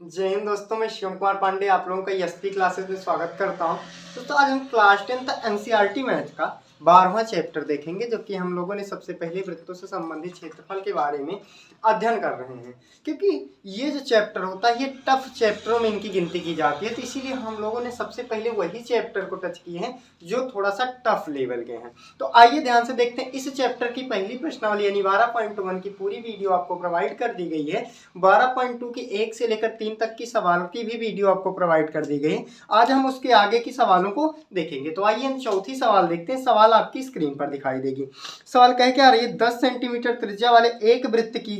जय हिंद दोस्तों, मैं शिव कुमार पांडे आप लोगों का एसपी क्लासेस में स्वागत करता हूं। दोस्तों आज हम क्लास 10 एनसीईआरटी मैथ का 12वां चैप्टर देखेंगे, जो कि हम लोगों ने सबसे पहले वृत्तों से संबंधित क्षेत्रफल के बारे में अध्ययन कर रहे हैं। क्योंकि ये जो चैप्टर होता है ये टफ चैप्टरों में इनकी गिनती की जाती है, तो इसीलिए हम लोगों ने सबसे पहले वही चैप्टर को टच किए हैं जो थोड़ा सा टफ लेवल के हैं। तो आइए ध्यान से देखते हैं। इस चैप्टर की पहली प्रश्नावली यानी 12.1 की पूरी वीडियो आपको प्रोवाइड कर दी गई है। 12.2 की 1 से लेकर 3 तक की सवालों की भी वीडियो आपको प्रोवाइड कर दी गई। आज हम उसके आगे की सवालों को देखेंगे। तो आइए हम चौथी सवाल देखते हैं। सवाल आपकी स्क्रीन पर दिखाई देगी। सवाल कह के आ रही है 10 सेंटीमीटर त्रिज्या वाले एक वृत्त की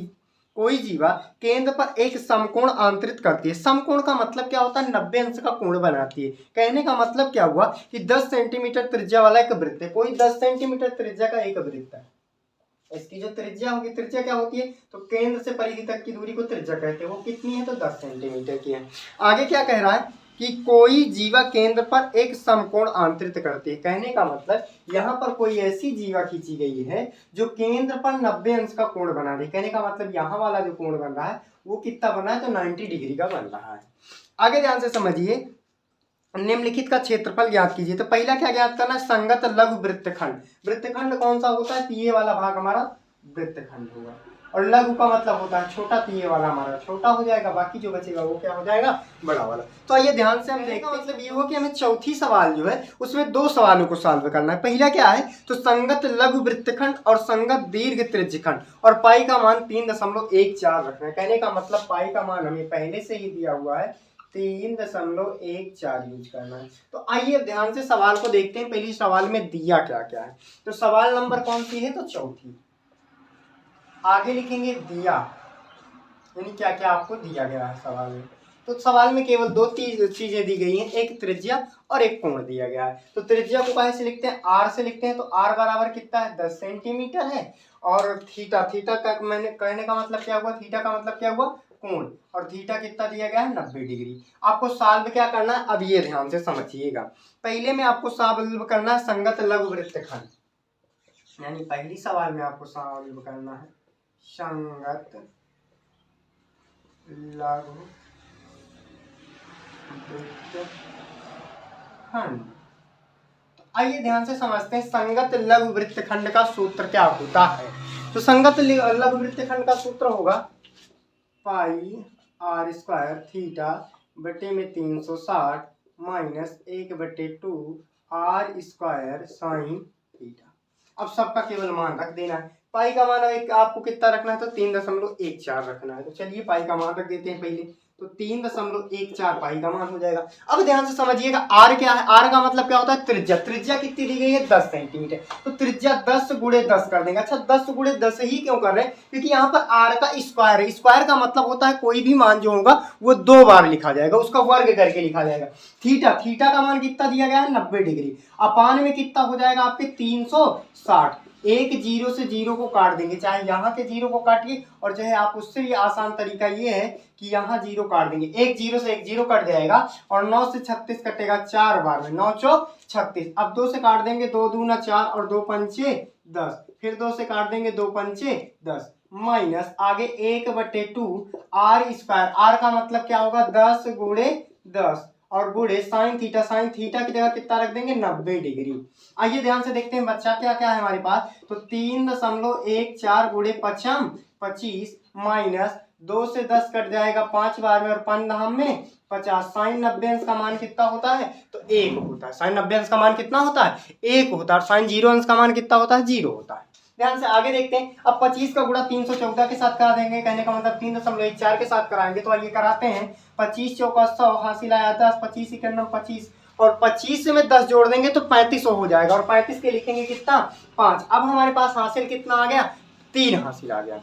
कोई जीवा केंद्र पर एक समकोण आंतरित करती है। समकोण का मतलब क्या होता है? 90 अंश का कोण बनाती है। कहने का मतलब क्या हुआ कि 10 सेंटीमीटर त्रिज्या वाला एक वृत्त है। कोई 10 सेंटीमीटर त्रिज्या का एक वृत्त है। इसकी जो त्रिज्या होगी, त्रिज्या क्या होती है? तो केंद्र से परिधि तक की दूरी को त्रिज्या कहते हैं। वो कितनी है? तो 10 सेंटीमीटर की है। आगे क्या कह रहा है कि कोई जीवा केंद्र पर एक समकोण आंतरित करती है। कहने का मतलब यहाँ पर कोई ऐसी जीवा खींची गई है जो केंद्र पर 90 अंश का कोण बना रही है। कहने का मतलब यहाँ वाला जो कोण बन रहा है वो कितना बना है? तो 90 डिग्री का बन रहा है। आगे ध्यान से समझिए। निम्नलिखित का क्षेत्रफल ज्ञात कीजिए। तो पहला क्या ज्ञात करना है? संगत लघु वृत्तखंड। वृत्तखंड कौन सा होता है? तो ये वाला भाग हमारा वृत्तखंड होगा। और लघु का मतलब होता है छोटा, तो ये वाला हमारा छोटा हो जाएगा, बाकी जो बचेगा वो क्या हो जाएगा? बड़ा वाला। तो आइए ध्यान से हम देखते हैं। मतलब ये हो कि हमें चौथी सवाल जो है उसमें दो सवालों को सॉल्व करना है। पहला क्या है? तो संगत लघु वृत्तखंड और संगत दीर्घ त्रिज्यखंड और पाई का मान 3.14 रखना है। कहने का मतलब पाई का मान हमें पहले से ही दिया हुआ है, 3.14 यूज करना है। तो आइए ध्यान से सवाल को देखते हैं। पहली सवाल में दिया क्या क्या है। तो सवाल नंबर कौन सी है? तो चौथी। आगे लिखेंगे दिया, यानी क्या क्या आपको दिया गया है सवाल में। तो सवाल में केवल दो चीजें दी गई हैं, एक त्रिज्या और एक कोण दिया गया है। तो त्रिज्या को कहाँ से लिखते हैं? आर से लिखते हैं। तो आर बराबर कितना है? 10 सेंटीमीटर है। और थीटा, थीटा का मैंने कहने का मतलब क्या हुआ? थीटा का मतलब क्या हुआ? कोण। और थीटा कितना दिया गया है? 90 डिग्री। आपको सॉल्व क्या करना है? अब ये ध्यान से समझिएगा। पहले में आपको सॉल्व करना है संगत लघु वृत्तखंड, यानी पहली सवाल में आपको सॉल्व करना है संगत लघु वृत्तखंड। आइए ध्यान से समझते हैं संगत लघु वृत्तखंड का सूत्र क्या होता है। तो संगत लघु वृत्तखंड का सूत्र होगा पाई आर स्क्वायर थीटा बटे में 360 minus 1/2 r square sine theta. अब सबका केवल मान रख देना है। पाई का मान एक आपको कितना रखना है? तो 3.14 रखना है। तो चलिए पाई का मान रख देते हैं पहले। तो 3.14 पाई का मान हो जाएगा। अब ध्यान से समझिएगा आर क्या है? आर का मतलब क्या होता है? त्रिज्या। त्रिज्या कितनी दी गई है? 10 सेंटीमीटर। तो त्रिज्या 10 गुणे 10 कर देंगे। अच्छा 10 गुणे 10 ही क्यों कर रहे हैं? क्योंकि यहाँ पर आर का स्क्वायर है। स्क्वायर का मतलब होता है कोई भी मान जो होगा वो दो बार लिखा जाएगा, उसका वर्ग करके लिखा जाएगा। थीटा, थीटा का मान कितना दिया गया है? 90 डिग्री। अपान में कितना हो जाएगा आपके? 360। एक जीरो से जीरो को काट देंगे, चाहे यहाँ के जीरो को काटिए और जो है आप उससे भी आसान तरीका ये है कि यहाँ जीरो काट देंगे। एक जीरो से एक जीरो कट जाएगा और 9 से 36 कटेगा 4 बार में, 9 चौक 36। अब 2 से काट देंगे, 2 दूना 4 और 2 पंचे 10। फिर 2 से काट देंगे, 2 पंचे 10 माइनस आगे 1/2 आर स्क्वायर। आर का मतलब क्या होगा? 10 गुणे 10 और गुणे साइन थीटा। साइन थीटा की जगह कितना रख देंगे? 90 डिग्री। आइए ध्यान से देखते हैं बच्चा क्या क्या है हमारे पास। तो 3.14 गुणे 5 25 माइनस 2 से 10 कट जाएगा 5 बार में और 5 में 50। साइन 90 अंश का मान कितना होता है? तो 1 होता है। साइन 90 अंश का मान कितना होता है? 1 होता है। और साइन 0 अंश का मान कितना होता है? 0 होता है। ध्यान से आगे देखते हैं। अब 25 का गुणा 314 के साथ करा देंगे। कहने का मतलब 3.14 के साथ कराएंगे। तो आइए कराते हैं। 25 चौका 100 हासिल आया 10, 25 इक्यावन 25 और 25 में 10 जोड़ देंगे तो 35 हो जाएगा। और 35 के लिखेंगे कितना? 5। अब हमारे पास हासिल कितना आ गया? 3 हासिल आ गया।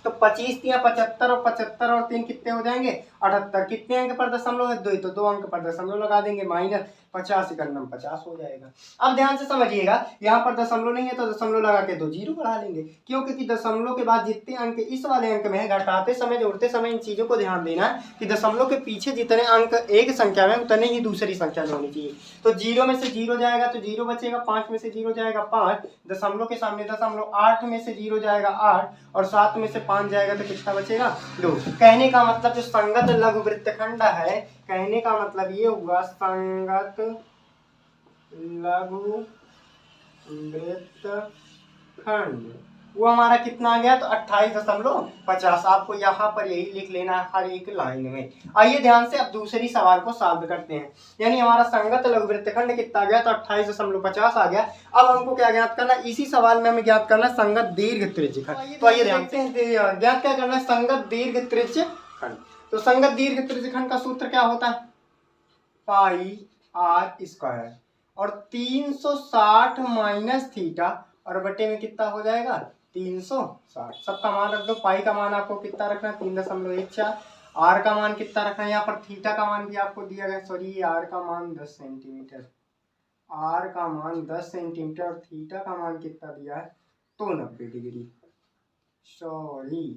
तो 25 3 75 और 75 और 3 कितने हो जाएंगे? 78। कितने अंक पर दशमलव है? 2। तो 2 अंक पर दशमलव लगा देंगे माइनस 50 इक्यावन 50 हो जाएगा। अब ध्यान से समझिएगा, यहाँ पर दशमलव नहीं है तो दशमलव लगा के 2 जीरो बढ़ा लेंगे। क्यों? क्योंकि दशमलव के बाद जितने अंक इस वाले अंक में है, घटाते समय जोड़ते समय इन चीजों को ध्यान देना है कि दशमलव के पीछे जितने अंक एक संख्या में उतने ही दूसरी संख्या में होनी चाहिए। तो 0 में से 0 जाएगा तो 0 बचेगा, 5 में से 0 जाएगा 5, दशमलव के सामने दशमलव, 8 में से 0 जाएगा 8 और 7 में से 5 जाएगा तो कितना बचेगा 2। कहने का मतलब जो संगत लघु वृत्तखंड है, कहने का मतलब ये हुआ संगत लघु वृत्तखंड वो हमारा कितना आ गया तो 28.50। आपको यहाँ पर यही लिख लेना है हर एक लाइन में। आइए ध्यान से अब दूसरी सवाल को सॉल्व करते हैं। यानी हमारा संगत लघु वृत्तखंड कितना आ गया तो 28.50 आ गया। अब हमको क्या ज्ञात करना, इसी सवाल में हमें ज्ञात करना संगत दीर्घ त्रिज्यखंड। तो आइए देखते हैं ज्ञात क्या करना है, संगत दीर्घ त्रिज्यखंड। तो संगत दीर्घ त्रिज्यखंड का सूत्र क्या होता है, पाई आर स्क्वायर और 360 माइनस थीटा और बटे में कितना हो जाएगा 360। सबका मान रख दो। पाई का मान आपको कितना रखना है 3.14। आर का मान कितना रखना है, यहाँ पर थीटा का मान भी आपको दिया गया, सॉरी आर का मान 10 सेंटीमीटर, आर का मान 10 सेंटीमीटर और थीटा का मान कितना दिया है तो 90 डिग्री, सॉरी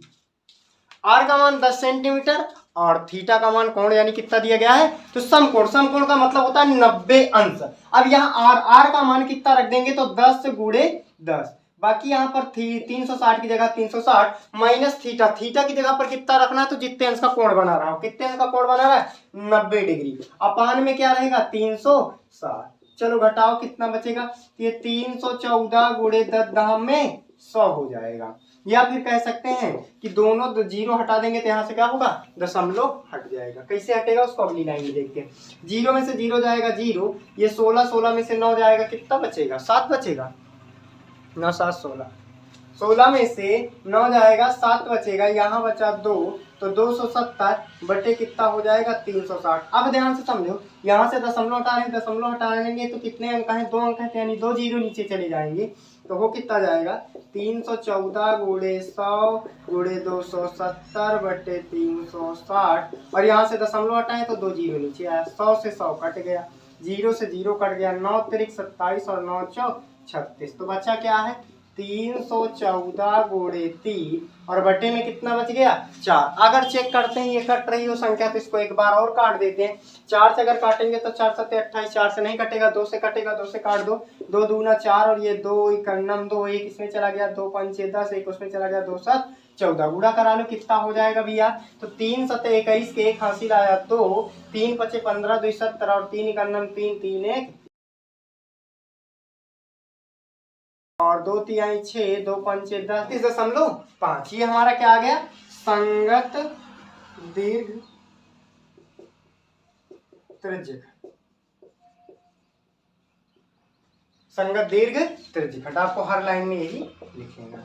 आर का मान 10 सेंटीमीटर और थीटा का मान कोण यानी कितना दिया गया है तो समकोण। समकोण का मतलब होता है 90 अंश। अब यहाँ आर का मान कितना रख देंगे तो 10 गुणे 10, बाकी यहाँ पर 360 की जगह 360 माइनस थीटा, थीटा की जगह पर कितना रखना है तो जितने अंश का कोण बना रहा हो, कितने अंश का कोण बना रहा है 90 डिग्री। अपान में क्या रहेगा 360। चलो घटाओ कितना बचेगा, ये 314 गुणे 10 में 100 हो जाएगा। या फिर कह सकते हैं कि दोनों जीरो हटा देंगे तो यहाँ से क्या होगा दशमलव हट जाएगा। कैसे हटेगा उसको अगली लाइन में देखते हैं। जीरो में से जीरो जाएगा जीरो, ये 16 में से 9 जाएगा कितना बचेगा 7 बचेगा, 9 7 16, 16 में से 9 जाएगा 7 बचेगा, यहाँ बचा 2 तो 270 बटे कितना हो जाएगा 360। अब ध्यान से समझो, यहाँ से दशमलव हटा रहे हैं, दशमलव हटाएंगे तो कितने अंक हैं 2 अंक है, यानी 2 जीरो नीचे चले जाएंगे तो वो कितना जाएगा 314 गुणे 100 गुणे 270 बटे 360 और यहाँ से दशमलव हटाएं तो 2 जीरो नीचे आया, 100 से 100 कट गया, जीरो से जीरो कट गया, 9 त्रिक 27 और 9 चौक 36, तो बचा क्या है 314 गुणे 3 और बटे में कितना बच गया 4। अगर चेक करते हैं ये कट रही हो संख्या तो इसको एक बार और काट देते हैं। 4 से अगर काटेंगे तो 4 7 28, 4 से नहीं कटेगा, 2 से कटेगा, 2 से काट दो, 2 दूना 4 और ये 2 इकन्नम 2, एक इसमें चला गया, 2 5 10, एक उसमें चला गया, 2 7 14, गुणा करा लो कितना हो जाएगा भैया तो 3 7 21 के एक हासिल आया 2, 3 5 15 2 70 और 3 इकन्नम 3 3 1 और 2 तिहाई 6, 2 पंचे 10, 30.5। ये हमारा क्या आ गया संगत दीर्घ त्रिज्यखंड। संगत दीर्घ त्रिज्यखंड आपको हर लाइन में यही लिखेगा।